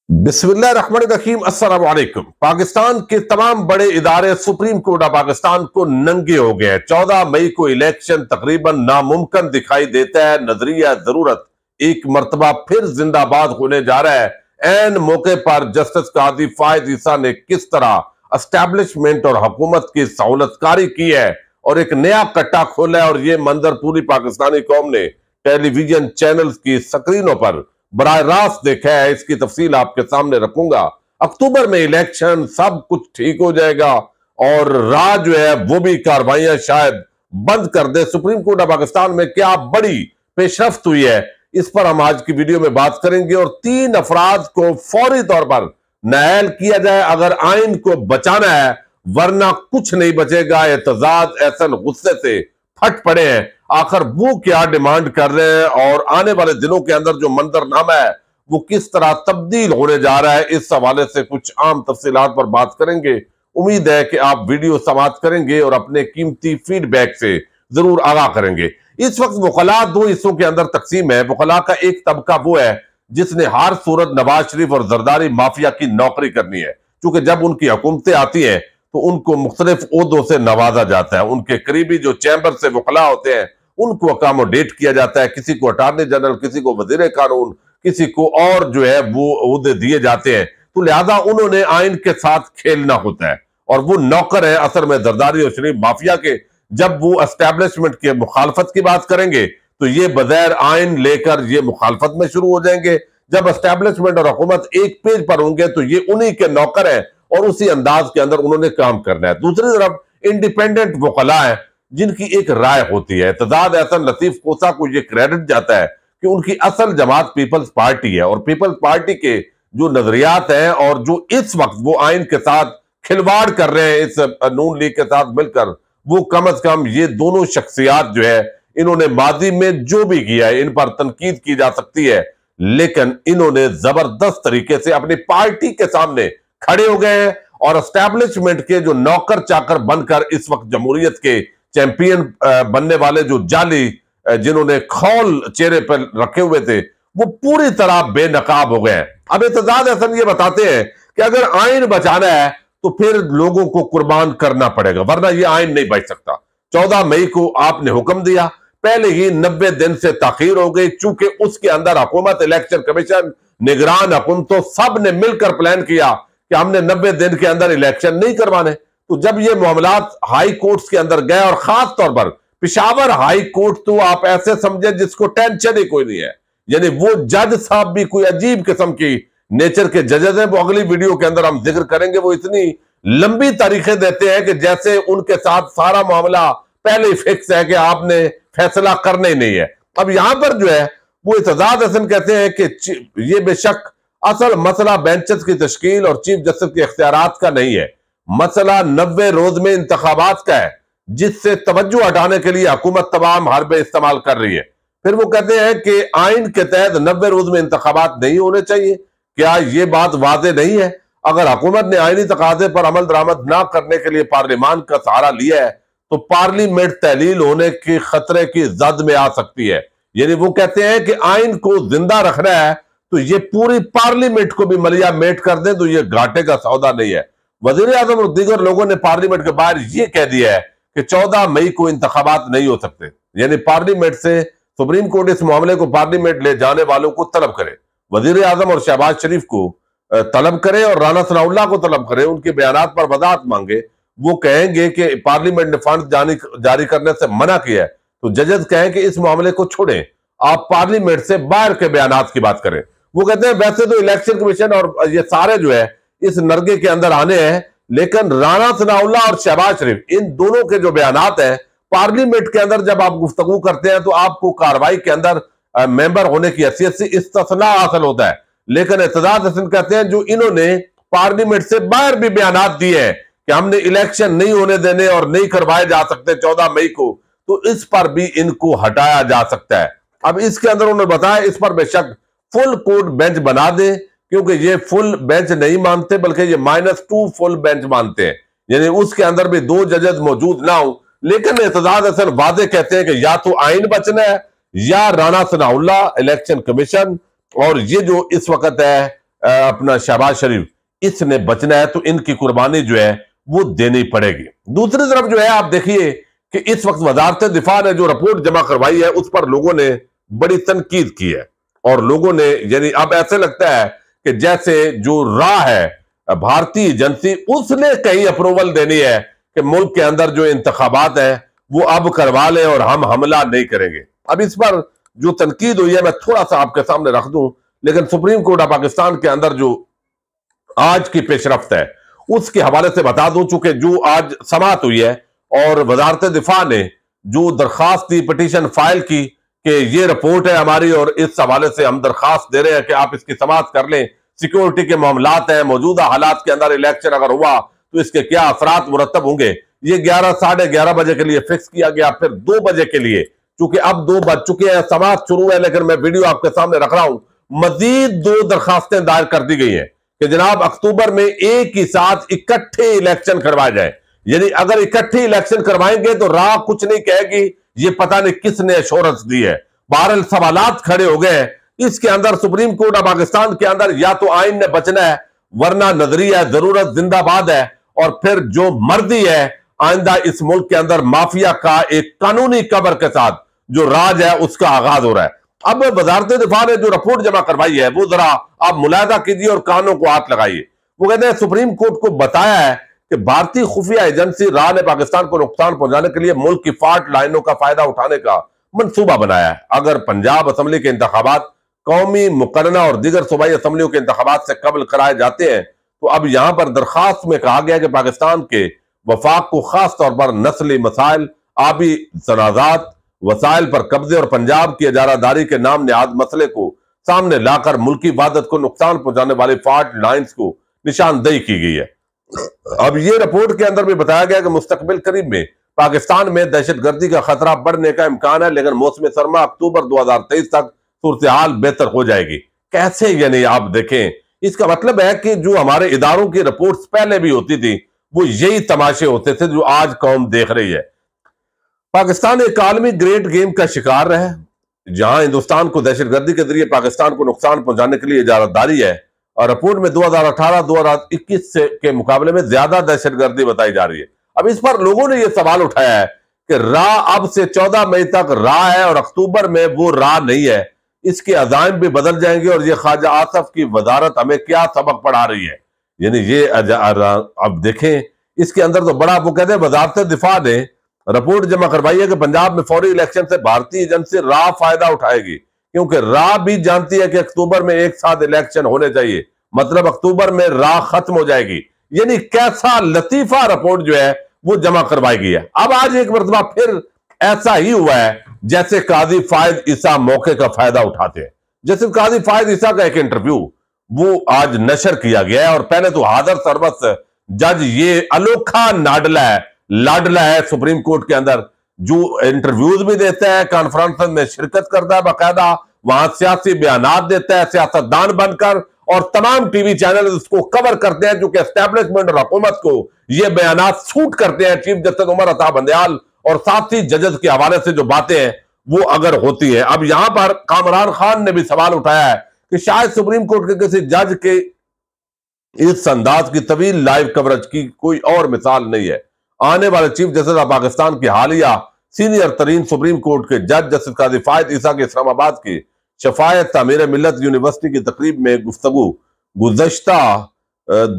बिस्मिल्लाहिर्रहमानिर्रहीम। अस्सलाम वालेकुम। पाकिस्तान के तमाम बड़े इदारे सुप्रीम कोर्ट ऑफ पाकिस्तान को नंगे हो गए हैं। 14 मई को इलेक्शन तकरीबन नामुमकिन दिखाई देता है। नजरिया जरूरत एक मर्तबा फिर जिंदाबाद होने जा रहा है। एन मौके पर जस्टिस काजी फायद ईसा ने किस तरह एस्टैब्लिशमेंट और हुकूमत की सहूलतकारी की है और एक नया कट्टा खोला है, और ये मंजर पूरी पाकिस्तानी कौम ने टेलीविजन चैनल्स की स्क्रीनों पर बराह रास्त देखा है। इसकी तफसील आपके सामने रखूंगा। अक्टूबर में इलेक्शन, सब कुछ ठीक हो जाएगा और राज जो है वो भी कार्रवाइयां शायद बंद कर दे। सुप्रीम कोर्ट ऑफ पाकिस्तान में क्या बड़ी पेशरफ्त हुई है, इस पर हम आज की वीडियो में बात करेंगे। और 3 अफराद को फौरी तौर पर नाअहल किया जाए अगर आइन को बचाना है, वरना कुछ नहीं बचेगा। एतजाज एहसन गुस्से से फट पड़े हैं, आखिर वो क्या डिमांड कर रहे हैं और आने वाले दिनों के अंदर जो मंजरनामा है वो किस तरह तब्दील होने जा रहा है। इस हवाले से कुछ आम तफसीलात पर बात करेंगे। उम्मीद है कि आप वीडियो समाप्त करेंगे और अपने कीमती फीडबैक से जरूर आगाह करेंगे। इस वक्त वकला 2 हिस्सों के अंदर तकसीम है। वकला का एक तबका वो है जिसने हर सूरत नवाज शरीफ और जरदारी माफिया की नौकरी करनी है, क्योंकि जब उनकी हुकूमतें आती हैं तो उनको मुख्तलिफ ओहदों से नवाजा जाता है। उनके करीबी जो चैम्बर से वकला होते हैं उनको अकोमोडेट किया जाता है। किसी को अटार्नी जनरल, किसी को वजीर कानून, किसी को और जो है वो ओहदे दिए जाते हैं। तो लिहाजा उन्होंने आइन के साथ खेलना होता है और वो नौकर है असल में जरदारी और शरीफ माफिया के। जब वो एस्टैब्लिशमेंट के मुखालफत की बात करेंगे तो ये बगैर आइन लेकर ये मुखालफत में शुरू हो जाएंगे। जब एस्टैब्लिशमेंट और हुकूमत एक पेज पर होंगे तो ये उन्हीं के नौकर हैं और उसी अंदाज के अंदर उन्होंने काम करना है। दूसरी तरफ इंडिपेंडेंट वकला है जिनकी एक राय होती है। एतजाज एहसन लतीफ कोसा को यह क्रेडिट जाता है कि उनकी असल जमात पीपल्स पार्टी है और पीपल्स पार्टी के जो नजरियात हैं और जो इस वक्त वो आइन के साथ खिलवाड़ कर रहे हैं इस नून लीग के साथ मिलकर, वो कम अज कम ये दोनों शख्सियात जो है इन्होंने माजी में जो भी किया है इन पर तनकीद की जा सकती है, लेकिन इन्होंने जबरदस्त तरीके से अपनी पार्टी के सामने खड़े हो गए हैं और एस्टैब्लिशमेंट के जो नौकर चाकर बनकर इस वक्त जमहूरियत के चैंपियन बनने वाले जो जाली जिन्होंने खौल चेहरे पर रखे हुए थे वो पूरी तरह बेनकाब हो गए हैं। अब एतजाज एहसन ये बताते हैं कि अगर आइन बचाना है तो फिर लोगों को कुर्बान करना पड़ेगा, वरना ये आइन नहीं बच सकता। 14 मई को आपने हुक्म दिया, पहले ही 90 दिन से ताखीर हो गई, चूंकि उसके अंदर हुकूमत, इलेक्शन कमीशन, निगरान हुकूमतों सब ने मिलकर प्लान किया कि हमने 90 दिन के अंदर इलेक्शन नहीं करवाने। तो जब ये मामलात हाई कोर्ट्स के अंदर गए और खास तौर पर पिशावर हाई कोर्ट, तो आप ऐसे समझे जिसको टेंशन ही कोई नहीं है, यानी वो जज साहब भी कोई अजीब किस्म की नेचर के जजेस हैं। वो अगली वीडियो के अंदर हम जिक्र करेंगे। वो इतनी लंबी तारीखें देते हैं कि जैसे उनके साथ सारा मामला पहले ही फिक्स है कि आपने फैसला करना ही नहीं है। अब यहां पर जो है वो एतजाज एहसन कहते हैं कि ये बेशक असल मसला बेंचेस की तश्कील और चीफ जस्टिस के इख्तियारात का नहीं है, मसला 90 रोज में इंतखाबात का है, जिससे तवज्जो हटाने के लिए हुकूमत तमाम हरबे इस्तेमाल कर रही है। फिर वो कहते हैं कि आइन के तहत 90 रोज में इंतखाबात नहीं होने चाहिए। क्या ये बात वाज़ेह नहीं है? अगर हुकूमत ने आईनी तकाजे पर अमल दरामद ना करने के लिए पार्लियामान का सहारा लिया है तो पार्लियामेंट तहलील होने के खतरे की जद में आ सकती है। यानी वो कहते हैं कि आइन को जिंदा रखना है तो ये पूरी पार्लियामेंट को भी मलिया मेट कर दें तो ये घाटे का सौदा नहीं है। वजीर आजम और दीगर लोगों ने पार्लियामेंट के बाहर ये कह दिया है कि 14 मई को इंतखाबात नहीं हो सकते, यानी पार्लियामेंट से सुप्रीम कोर्ट इस मामले को पार्लियामेंट ले जाने वालों को तलब करे, वजीर आजम और शहबाज शरीफ को तलब करे और राना सनाउल्लाह को तलब करे, उनके बयानात पर वजाहत मांगे। वो कहेंगे कि पार्लियामेंट ने फंड जारी करने से मना किया है तो जजेस कहें कि इस मामले को छोड़ें, आप पार्लियामेंट से बाहर के बयानात की बात करें। वो कहते हैं वैसे तो इलेक्शन कमीशन और ये सारे जो है इस नरगे के अंदर आने हैं, लेकिन राना सनाउल्लाह और शहबाज शरीफ इन दोनों के जो बयानात हैं पार्लियामेंट के अंदर जब आप गुफ्तगू करते हैं तो आपको कार्रवाई के अंदर मेंबर होने की हैसियत से इस्तिस्ना हासिल होता है। लेकिन एतजाज हसन कहते हैं जो इन्होंने पार्लियामेंट से बाहर भी बयानात दिए हैं कि हमने इलेक्शन नहीं होने देने और नहीं करवाए जा सकते 14 मई को, तो इस पर भी इनको हटाया जा सकता है। अब इसके अंदर उन्होंने बताया इस पर बेशक फुल कोर्ट बेंच बना दे, क्योंकि ये फुल बेंच नहीं मानते बल्कि ये -2 फुल बेंच मानते हैं, यानी उसके अंदर भी 2 जजेस मौजूद ना हो। लेकिन एतजाज हसन वादे कहते हैं कि या तो आइन बचना है या राना सनाउल्लाह, इलेक्शन कमीशन और ये जो इस वक्त है अपना शहबाज शरीफ, इसने बचना है तो इनकी कुर्बानी जो है वो देनी पड़ेगी। दूसरी तरफ जो है आप देखिए कि इस वक्त वजारत दिफा ने जो रिपोर्ट जमा करवाई है उस पर लोगों ने बड़ी तनकीद की है और लोगों ने, यानी अब ऐसे लगता है कि जैसे जो राह है भारतीय एजेंसी, उसने कहीं अप्रूवल देनी है कि मुल्क के अंदर जो इंतखाबात है वो अब करवा लें और हम हमला नहीं करेंगे। अब इस पर जो तनकीद हुई है मैं थोड़ा सा आपके सामने रख दूं, लेकिन सुप्रीम कोर्ट ऑफ पाकिस्तान के अंदर जो आज की पेशरफ्त है उसके हवाले से बता दूं, चूंकि जो आज समाअत हुई है और वजारत दिफा ने जो दरखास्त दी, पिटीशन फाइल की कि ये रिपोर्ट है हमारी और इस हवाले से हम दरखास्त दे रहे हैं कि आप इसकी समाअत कर लें, सिक्योरिटी के मामलात हैं, मौजूदा हालात के अंदर इलेक्शन अगर हुआ तो इसके क्या असरात मुरतब होंगे, ये 11 साढ़े 11 बजे के लिए फिक्स किया गया। फिर 2 बजे के लिए, चूंकि अब 2 बज चुके हैं, समाअत शुरू है, लेकिन मैं वीडियो आपके सामने रख रहा हूं, मजीद 2 दरखास्तें दायर कर दी गई हैं कि जनाब अक्टूबर में एक ही साथ इकट्ठे इलेक्शन करवाए जाए। यानी अगर इकट्ठे इलेक्शन करवाएंगे तो राह कुछ नहीं कहेगी, ये पता नहीं किसने एश्योरेंस दी है। बहरहाल सवालात खड़े हो गए। इसके अंदर सुप्रीम कोर्ट ऑफ पाकिस्तान के अंदर या तो आइन ने बचना है, वरना नजरिया जरूरत जिंदाबाद है, और फिर जो मर्जी है आइंदा इस मुल्क के अंदर माफिया का एक कानूनी कबर के साथ जो राज है उसका आगाज हो रहा है। अब वजारत दिफा ने जो रिपोर्ट जमा करवाई है वो जरा आप मुलायदा कीजिए और कानों को हाथ लगाइए। वो कहते हैं सुप्रीम कोर्ट को बताया है कि भारतीय खुफिया एजेंसी राह ने पाकिस्तान को नुकसान पहुंचाने के लिए मुल्क की फाल्ट लाइनों का फायदा उठाने का मंसूबा बनाया है। अगर पंजाब असम्बली के इंतखाबात, कौमी मुकर्रना और दीगर सूबाई असम्बलियों के इंतखाबात से कबल कराए जाते हैं तो अब यहां पर दरखास्त में कहा गया कि पाकिस्तान के वफाक को खास तौर पर नस्ली मसाइल, आबी तनाजात, वसाइल पर कब्जे और पंजाब की इजारादारी के नाम नेहाद मसले को सामने लाकर मुल्की वादत को नुकसान पहुंचाने वाले फाल्ट लाइन्स को निशानदेही की गई है। अब ये रिपोर्ट के अंदर भी बताया गया कि मुस्तकबिल करीब में पाकिस्तान में दहशतगर्दी का खतरा बढ़ने का इम्कान है, लेकिन मौसम सरमा अक्टूबर 2023 तक सूरत हाल बेहतर हो जाएगी। कैसे? यानी आप देखें, इसका मतलब है कि जो हमारे इदारों की रिपोर्ट्स पहले भी होती थी वो यही तमाशे होते थे जो आज कौम देख रही है। पाकिस्तान एक आलमी ग्रेट गेम का शिकार है जहां हिंदुस्तान को दहशतगर्दी के जरिए पाकिस्तान को नुकसान पहुंचाने के लिए इजारातदारी है, और रिपोर्ट में 2018-2021 के मुकाबले में ज्यादा दहशतगर्दी बताई जा रही है। अब इस पर लोगों ने यह सवाल उठाया है कि राह अब से 14 मई तक राह है और अक्टूबर में वो राह नहीं है, इसके अजाइम भी बदल जाएंगे और ये ख्वाजा आसफ की वजारत हमें क्या सबक पढ़ा रही है। यानी ये अब देखें इसके अंदर तो बड़ा, वो कहते हैं वजारत दिफा ने रिपोर्ट जमा करवाई है कि पंजाब में फौरी इलेक्शन से भारतीय एजेंसी राह फायदा उठाएगी, क्योंकि राह भी जानती है कि अक्टूबर में एक साथ इलेक्शन होने चाहिए, मतलब अक्टूबर में राह खत्म हो जाएगी। यानी कैसा लतीफा रिपोर्ट जो है वो जमा करवाई गई है। अब आज एक मरतबा फिर ऐसा ही हुआ है जैसे काजी फायद ईसा मौके का फायदा उठाते हैं। जैसे काजी फायद ईसा का एक इंटरव्यू वो आज नशर किया गया है, और पहले तो हादर सरबत जज ये अनोखा लाडला है सुप्रीम कोर्ट के अंदर, जो इंटरव्यूज भी देता है, कॉन्फ्रेंस में शिरकत करता है, बाकायदा वहां सियासी बयानात देता है सियासतदान बनकर, और तमाम टीवी चैनल उसको कवर करते हैं क्योंकि एस्टेब्लिशमेंट और हुकूमत को ये बयानात सूट करते हैं। चीफ जस्टिस उमर अता बंदयाल और साथी जजेस के हवाले से जो बातें हैं वो अगर होती है। अब यहां पर कामरान खान ने भी सवाल उठाया है कि शायद सुप्रीम कोर्ट के किसी जज के इस अंदाज की तवील लाइव कवरेज की कोई और मिसाल नहीं है। आने वाले चीफ जस्टिस ऑफ पाकिस्तान की हालिया सीनियर तरीन सुप्रीम कोर्ट के जज जस्टिस काजी फायद ईसा के इस्लामाबाद की शफायत तामीर मिल्लत यूनिवर्सिटी की तकरीब में गुफ्तगू गुज़श्ता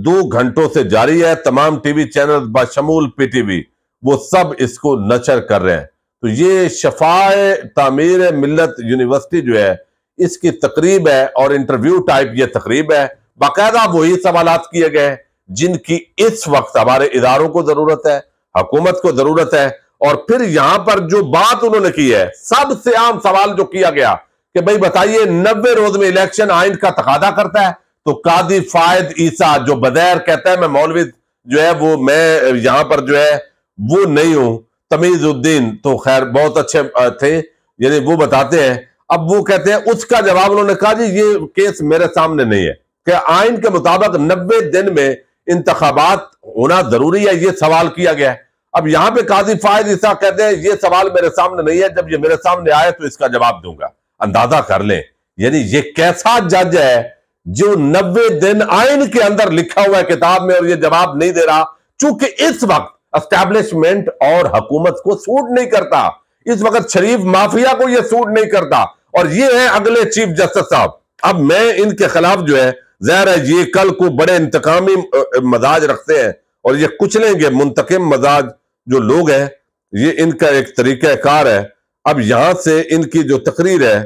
2 घंटों से जारी है। तमाम टीवी चैनल बशमूल पीटीवी वो सब इसको नशर कर रहे हैं। तो ये शफाए तामीर मिल्लत यूनिवर्सिटी जो है इसकी तकरीब है और इंटरव्यू टाइप ये तकरीब है। बाकायदा वही सवालात किए गए जिनकी इस वक्त हमारे इदारों को जरूरत है, हुकूमत को जरूरत है। और फिर यहां पर जो बात उन्होंने की है, सबसे आम सवाल जो किया गया कि भाई बताइए 90 रोज में इलेक्शन आइन का तकादा करता है, तो कादी फायद ईसा जो बदैर कहता है मैं मौलवी जो है वो मैं यहां पर जो है वो नहीं हूं, तमीजुद्दीन तो खैर बहुत अच्छे थे, यानी वो बताते हैं। अब वो कहते हैं उसका जवाब उन्होंने कहा जी ये केस मेरे सामने नहीं है कि आइन के मुताबिक 90 दिन में इंतखाबात होना जरूरी है, ये सवाल किया गया है। अब यहां पे काजी फायद ईसा कहते हैं ये सवाल मेरे सामने नहीं है, जब ये मेरे सामने आए तो इसका जवाब दूंगा। अंदाजा कर लें यानी ये कैसा जज है जो 90 दिन आइन के अंदर लिखा हुआ है किताब में, और ये जवाब नहीं दे रहा, चूंकि इस वक्त एस्टैब्लिशमेंट और हुकूमत को सूट नहीं करता, इस वक्त शरीफ माफिया को यह सूट नहीं करता, और ये है अगले चीफ जस्टिस साहब। अब मैं इनके खिलाफ जो है, ज़ाहिर है ये कल को बड़े इंतकामी मजाज रखते हैं और ये कुचलेंगे। मुंतकिम मजाज जो लोग हैं, ये इनका एक तरीका कार है। अब यहां से इनकी जो तकरीर है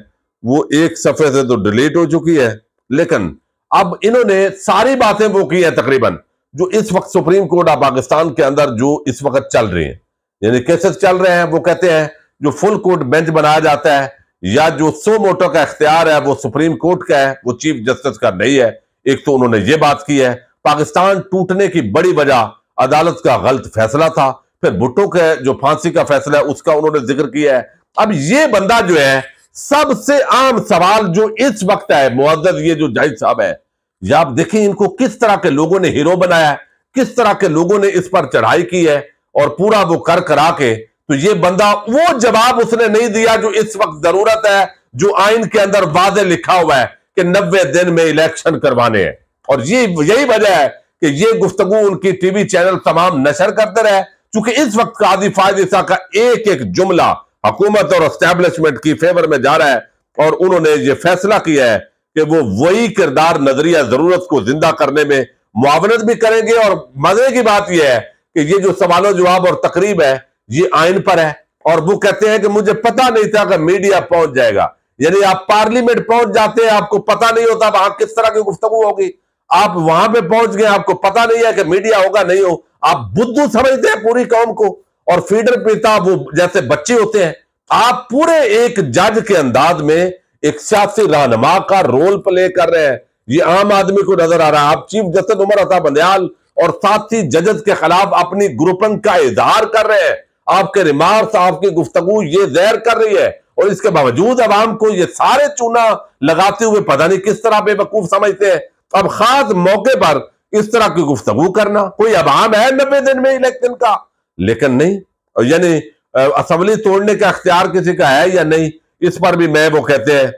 वो एक सफे से तो डिलीट हो चुकी है, लेकिन अब इन्होंने सारी बातें वो की है तकरीबन जो इस वक्त सुप्रीम कोर्ट ऑफ पाकिस्तान के अंदर जो इस वक्त चल रही है, यानी केसेस चल रहे हैं। वो कहते हैं जो फुल कोर्ट बेंच बनाया जाता है या जो सो मोटो का इख्तियार है वो सुप्रीम कोर्ट का है, वो चीफ जस्टिस का नहीं है। एक तो उन्होंने ये बात की है। पाकिस्तान टूटने की बड़ी वजह अदालत का गलत फैसला था, फिर भुट्टो के जो फांसी का फैसला है उसका उन्होंने जिक्र किया है। अब ये बंदा जो है, सबसे आम सवाल जो इस वक्त है, मुअद्दद ये जो जज साहब है, या आप देखें इनको किस तरह के लोगों ने हीरो बनाया है, किस तरह के लोगों ने इस पर चढ़ाई की है, और पूरा वो कर करा के तो ये बंदा वो जवाब उसने नहीं दिया जो इस वक्त जरूरत है, जो आइन के अंदर वादे लिखा हुआ है कि 90 दिन में इलेक्शन करवाने हैं। और ये यही वजह है कि ये गुफ्तगू उनकी टीवी चैनल तमाम नशर करते रहे, क्योंकि इस वक्त काजी फायद ईसा का एक एक जुमला हुकूमत और एस्टैब्लिशमेंट की फेवर में जा रहा है, और उन्होंने ये फैसला किया है कि वो वही किरदार नजरिया जरूरत को जिंदा करने में मुआवनत भी करेंगे। और मजे की बात यह है कि ये जो सवालों जवाब और तकरीब है ये आइन पर है, और वो कहते हैं कि मुझे पता नहीं था कि मीडिया पहुंच जाएगा। यानी आप पार्लियामेंट पहुंच जाते हैं, आपको पता नहीं होता वहां किस तरह की गुफ्तगू होगी। आप वहां पे पहुंच गए, आपको पता नहीं है कि मीडिया होगा नहीं हो, आप बुद्धू समझते हैं पूरी कौम को, और फीडर पिता वो जैसे बच्चे होते हैं। आप पूरे एक जज के अंदाज में एक सियासी रहनुमा का रोल प्ले कर रहे हैं, ये आम आदमी को नजर आ रहा है। आप चीफ जस्टिस उमर अता बंदयाल और साथी जजेस के खिलाफ अपनी ग्रुपन का इजहार कर रहे हैं, आपके रिमार्क्स, आपकी गुफ्तगू ये जहर कर रही है, और इसके बावजूद अवाम को ये सारे चूना लगाते हुए पता नहीं किस तरह बेवकूफ समझते हैं। अब खास मौके पर इस तरह की गुफ्तगू करना, कोई अवाम है 90 दिन में इलेक्शन का, लेकिन नहीं। यानी असेंबली तोड़ने का अख्तियार किसी का है या नहीं, इस पर भी मैं वो कहते हैं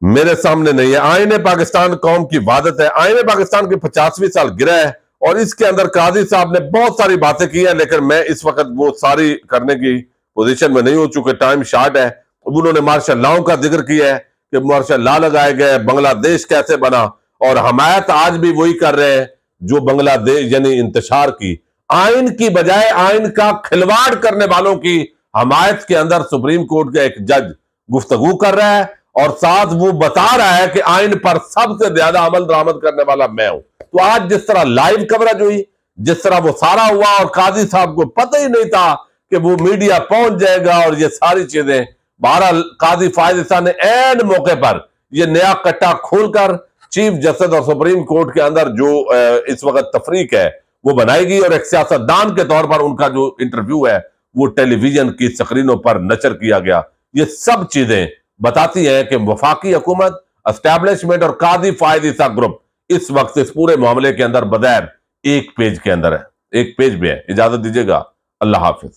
मेरे सामने नहीं है। आईने पाकिस्तान कौम की वादत है। आईने पाकिस्तान की 50वीं साल गिरा है, और इसके अंदर काजी साहब ने बहुत सारी बातें की हैं, लेकिन मैं इस वक्त वो सारी करने की पोजीशन में नहीं हो चुके, टाइम शार्ट है। उन्होंने मार्शल लॉ का जिक्र किया है कि मार्शल लॉ लगाए गए, बांग्लादेश कैसे बना, और हमायत आज भी वही कर रहे हैं जो बांग्लादेश यानी इंतशार की, आइन की बजाय आइन का खिलवाड़ करने वालों की हमायत के अंदर सुप्रीम कोर्ट का एक जज गुफ्तगू कर रहा है, और साथ वो बता रहा है कि आइन पर सबसे ज्यादा अमल दरामद करने वाला मैं हूं। तो आज जिस तरह लाइव कवरेज हुई, जिस तरह वो सारा हुआ, और काजी साहब को पता ही नहीं था कि वो मीडिया पहुंच जाएगा और ये सारी चीजें, बहरहाल काजी फायद ईसा ने ऐन मौके पर ये नया कट्टा खोलकर चीफ जस्टिस और सुप्रीम कोर्ट के अंदर जो इस वक्त तफरीक है वो बनाएगी, और एक सियासतदान के तौर पर उनका जो इंटरव्यू है वो टेलीविजन की स्क्रीनों पर नशर किया गया। ये सब चीजें बताती हैं कि वफाकी हुकूमत, एस्टैब्लिशमेंट और काजी फायद ईसा ग्रुप इस वक्त इस पूरे मामले के अंदर बगैर एक पेज के अंदर है, एक पेज में है। इजाजत दीजिएगा, अल्लाह हाफिज।